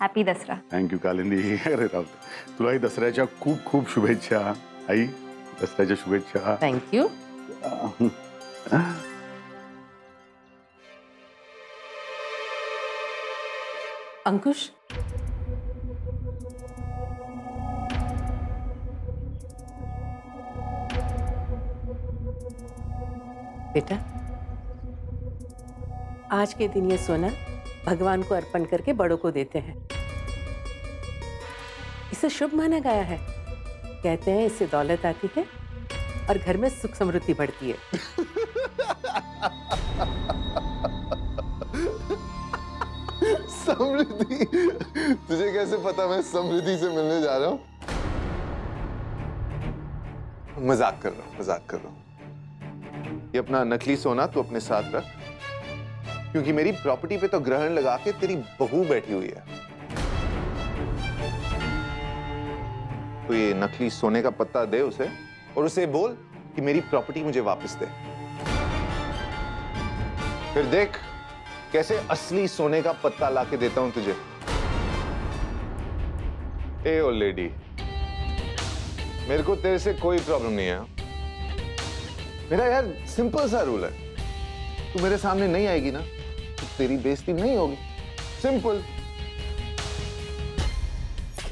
Happy दसरा. Thank you Kalindi. अरे राव, तुलाही दसऱ्याच्या खूप खूप शुभेच्छा. आई, दसऱ्याच्या शुभेच्छा. थँक्यू. अंकुश, बेटा, आज के दिन ये सोना भगवान को अर्पण करके बड़ों को देते हैं. इसे शुभ माना गया है. कहते हैं इससे दौलत आती है और घर में सुख समृद्धि बढ़ती है. समृद्धि? तुझे कैसे पता मैं समृद्धि से मिलने जा रहा हूँ? मजाक कर रहा हूँ, मजाक कर रहा हूँ. ये अपना नकली सोना तू अपने साथ रख, क्योंकि मेरी प्रॉपर्टी पे तो ग्रहण लगा के तेरी बहू बैठी हुई है. तो ये नकली सोने का पत्ता दे उसे और उसे बोल कि मेरी प्रॉपर्टी मुझे वापस दे. फिर देख कैसे असली सोने का पत्ता लाके देता हूं तुझे. ए ओ लेडी, मेरे को तेरे से कोई प्रॉब्लम नहीं है. मेरा यार सिंपल सा रूल है, तू मेरे सामने नहीं आएगी ना तो तेरी बेइज्जती नहीं होगी. सिंपल.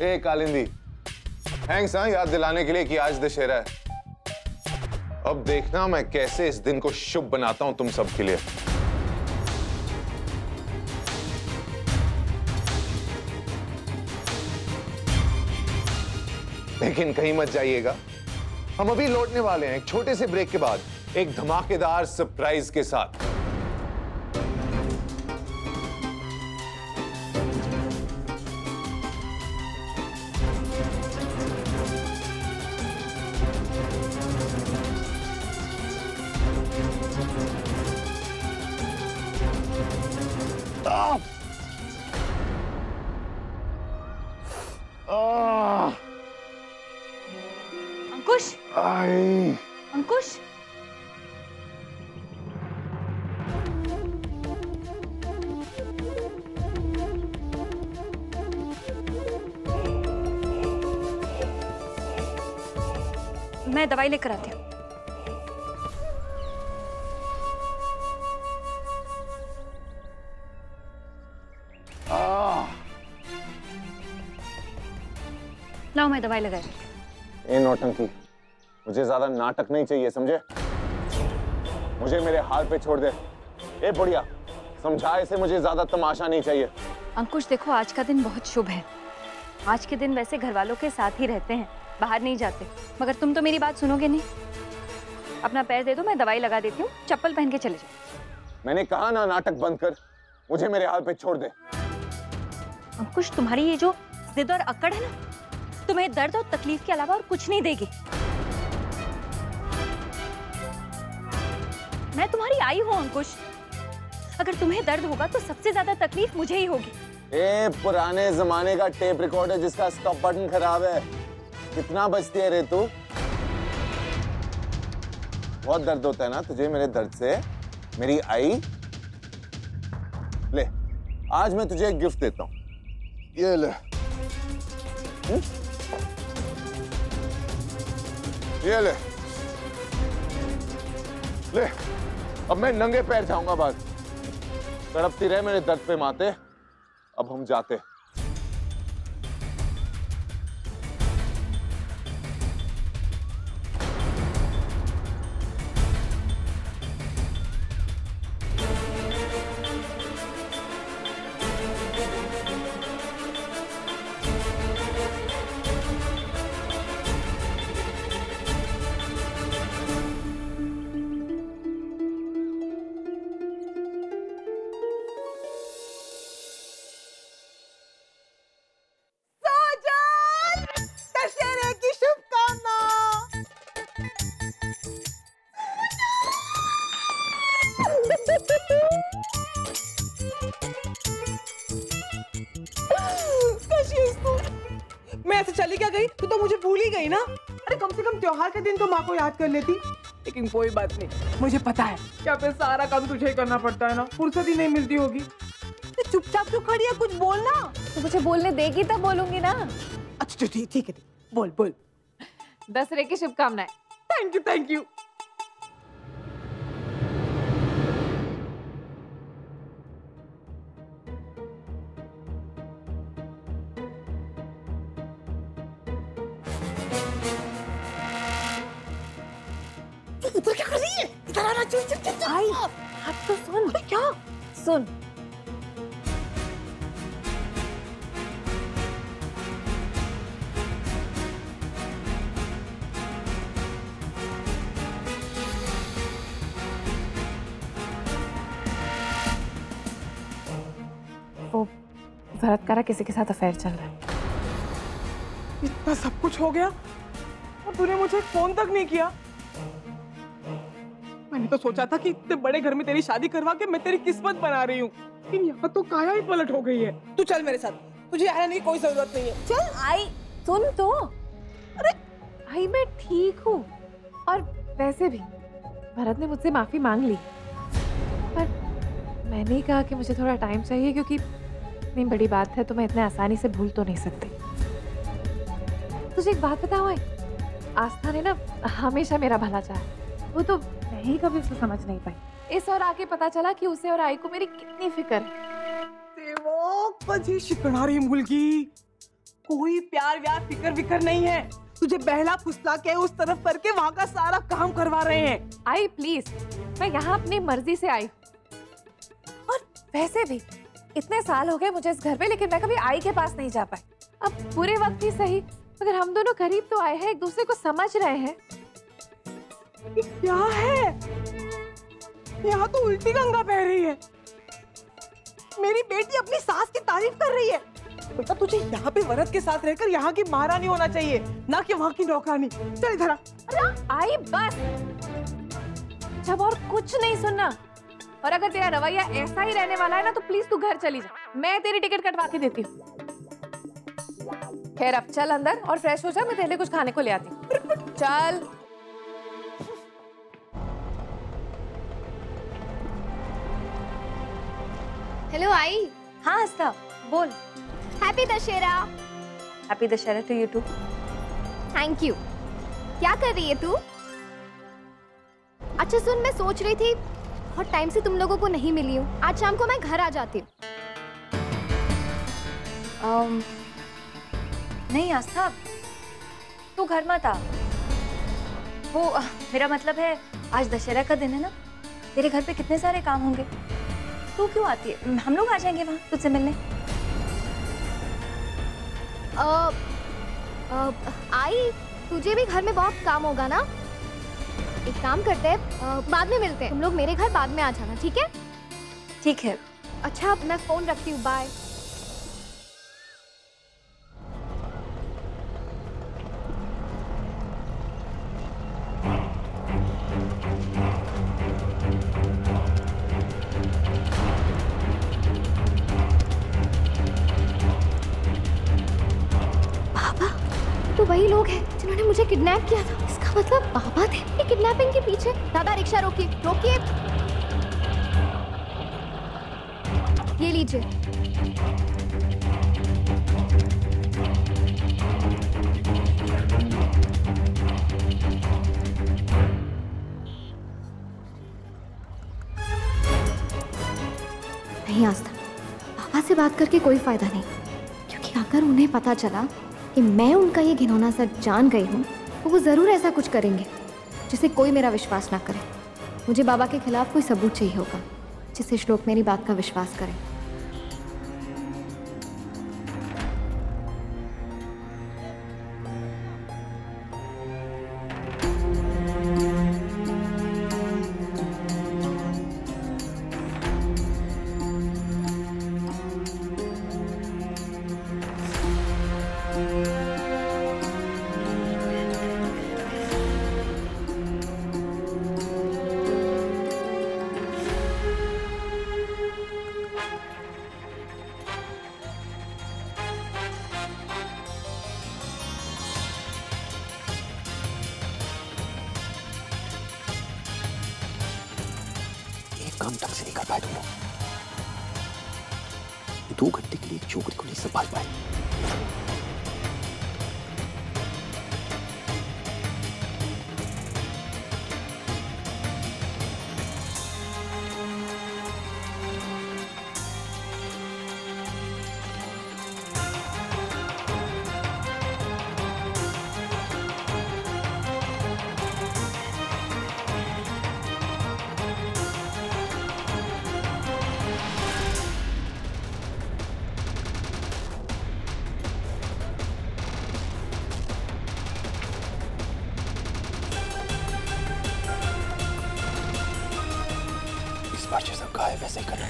ए कालिंदी, थैंक्स हाँ याद दिलाने के लिए कि आज दशहरा है. अब देखना मैं कैसे इस दिन को शुभ बनाता हूं तुम सब के लिए. लेकिन कहीं मत जाइएगा, हम अभी लौटने वाले हैं एक छोटे से ब्रेक के बाद एक धमाकेदार सरप्राइज के साथ. अंकुश, आई अंकुश, मैं दवाई लेकर आती हूँ. लाओ मैं दवाई लगा. ए नौटंकी, मुझे ज्यादा नाटक नहीं चाहिए, समझे? मुझे मेरे हाल पे छोड़ दे. ए बढ़िया, समझा इसे, मुझे ज्यादा तमाशा नहीं चाहिए. अंकुश देखो, आज का दिन बहुत शुभ है. आज के दिन वैसे घर वालों के साथ ही रहते हैं, बाहर नहीं जाते. मगर तुम तो मेरी बात सुनोगे नहीं. अपना पैर दे दो, मैं दवाई लगा देती हूँ. चप्पल पहन के चले जाओ. मैंने कहा ना नाटक बंद कर, मुझे मेरे हाल पे छोड़ दे. अंकुश, तुम्हारी ये जो जिद और अकड़ है ना, तुम्हें दर्द और तकलीफ के अलावा और कुछ नहीं देगी. मैं तुम्हारी आई हूं अंकुश. अगर तुम्हें दर्द होगा तो सबसे ज्यादा तकलीफ मुझे ही होगी. ए पुराने जमाने का टेप रिकॉर्ड है जिसका स्टॉप बटन खराब है. कितना बचती है रे तू? बहुत दर्द होता है ना तुझे मेरे दर्द से? मेरी आई, ले आज मैं तुझे एक गिफ्ट देता हूं. ये ले. ये ले. ले, अब मैं नंगे पैर जाऊंगा बाहर. तड़पती रहे मेरे दर्द पे माते. अब हम जाते. मैं ऐसे चली क्या गई? तू तो मुझे भूल ही गई ना. अरे कम से कम त्योहार के दिन तो माँ को याद कर लेती. लेकिन कोई बात नहीं, मुझे पता है क्या पे सारा काम तुझे ही करना पड़ता है ना, फुर्सत ही नहीं मिलती होगी. चुपचाप क्यों खड़ी है? कुछ बोलना। तो मुझे बोलने देगी तब बोलूंगी ना। अच्छा ठीक है, बोल बोल। दशहरे की शुभकामनाएं। Thank you thank you. इधर क्या कर रही है? इधर आना, चल चल चल। आई, अब तो सुन। क्या? सुन। वो भरत का किसी के साथ अफेयर चल रहा है। इतना सब कुछ हो गया और तूने मुझे फोन तक नहीं किया। मैंने तो सोचा था कि इतने बड़े घर में तेरी शादी करवा के मैं तेरी किस्मत बना रही हूँ, लेकिन यहाँ तो काया ही पलट हो गई है। तू चल मेरे साथ, तुझे आने की कोई जरूरत नहीं है। चल। आई सुन तो। अरे भाई मैं ठीक हूँ, और वैसे भी भरत ने मुझसे माफी मांग ली, पर मैंने ही कहा कि मुझे थोड़ा टाइम चाहिए, क्योंकि इतनी बड़ी बात है तो मैं इतने आसानी से भूल तो नहीं सकती। तुझे एक बात बताऊं आई, आस्था ने ना हमेशा मेरा भला चाहा, वो तो मैं ही कभी उसे समझ नहीं पाई। इस और आके पता चला कि उसे और आई को मेरी कितनी फिक्र है। तेरी शिकनारी मुलगी, कोई प्यार व्यार फिक्र विकर नहीं है। तुझे बहला फुसला के उस तरफ करके वहाँ का सारा काम करवा रहे हैं। आई प्लीज, मैं यहाँ अपनी मर्जी से आई, और वैसे भी इतने साल हो गए मुझे इस घर पे, लेकिन मैं कभी आई के पास नहीं जा पाई। अब बुरे वक्त ही सही, मगर हम दोनों करीब तो आए हैं, एक दूसरे को समझ रहे हैं। ये क्या है? यहाँ तो उल्टी गंगा बह रही है। मेरी बेटी अपनी सास की तारीफ कर रही है। बेटा तुझे यहाँ पे वरद के साथ रहकर यहाँ की महारानी होना चाहिए, ना कि वहाँ की नौकरानी। चल इधर आ। आई बस, जब और कुछ नहीं सुनना, और अगर तेरा रवैया ऐसा ही रहने वाला है ना तो प्लीज तू घर चली जा, मैं तेरी टिकट कटवा के देती हूँ। खैर अब चल अंदर और फ्रेश हो जा, मैं तेरे लिए कुछ खाने को ले आती हूँ। चल। हेलो आई। हाँ आस्था बोल। Happy Dussehra. Happy Dussehra to you too. Thank you. क्या कर रही है तू? अच्छा सुन, मैं सोच रही थी बहुत टाइम से तुम लोगों को नहीं मिली हूँ, आज शाम को मैं घर आ जाती हूँ। नहीं आस्था, तू घर मत आ। वो मेरा मतलब है, आज दशहरा का दिन है ना, तेरे घर पे कितने सारे काम होंगे, तू क्यों आती है? हम लोग आ जाएंगे वहाँ तुझसे मिलने। आई, तुझे भी घर में बहुत काम होगा ना? एक काम करते हैं, बाद में मिलते हैं। तुम लोग मेरे घर बाद में आ जाना, ठीक है? ठीक है। अच्छा मैं फोन रखती हूँ, बाय। तो वही लोग हैं जिन्होंने मुझे किडनैप किया था। इसका मतलब पापा थे ये किडनैपिंग के पीछे। दादा रिक्शा रोकिए, रोकिए। ये लीजिए। नहीं आस्था, पापा से बात करके कोई फायदा नहीं, क्योंकि अगर उन्हें पता चला कि मैं उनका ये घिनौना सच जान गई हूँ तो वो ज़रूर ऐसा कुछ करेंगे जिससे कोई मेरा विश्वास ना करे। मुझे बाबा के खिलाफ कोई सबूत चाहिए होगा जिससे श्लोक मेरी बात का विश्वास करे। काम ढंग से नहीं कर पाए तुम लोग। 2 घंटे के लिए एक छोकरी को नहीं संभाल पाए। जैसा कहा है वैसे ही करना।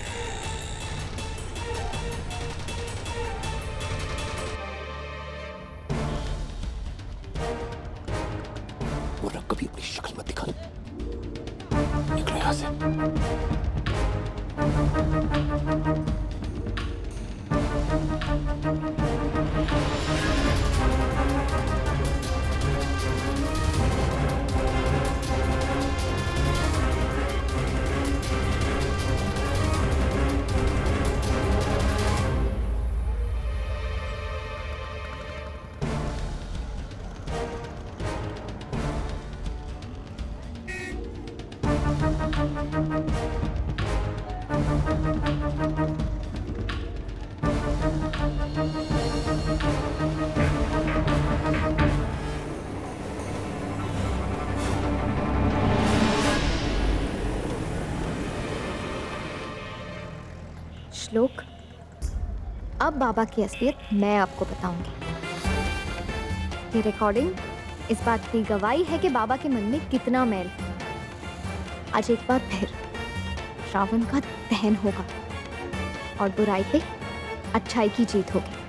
वो रंग कभी अपनी शक्ल मत दिखा। निकलो यहां से। श्लोक, अब बाबा की असलियत मैं आपको बताऊंगी। ये रिकॉर्डिंग इस बात की गवाही है कि बाबा के मन में कितना मैल है। आज एक बार फिर रावण का दहन होगा और बुराई पे अच्छाई की जीत होगी।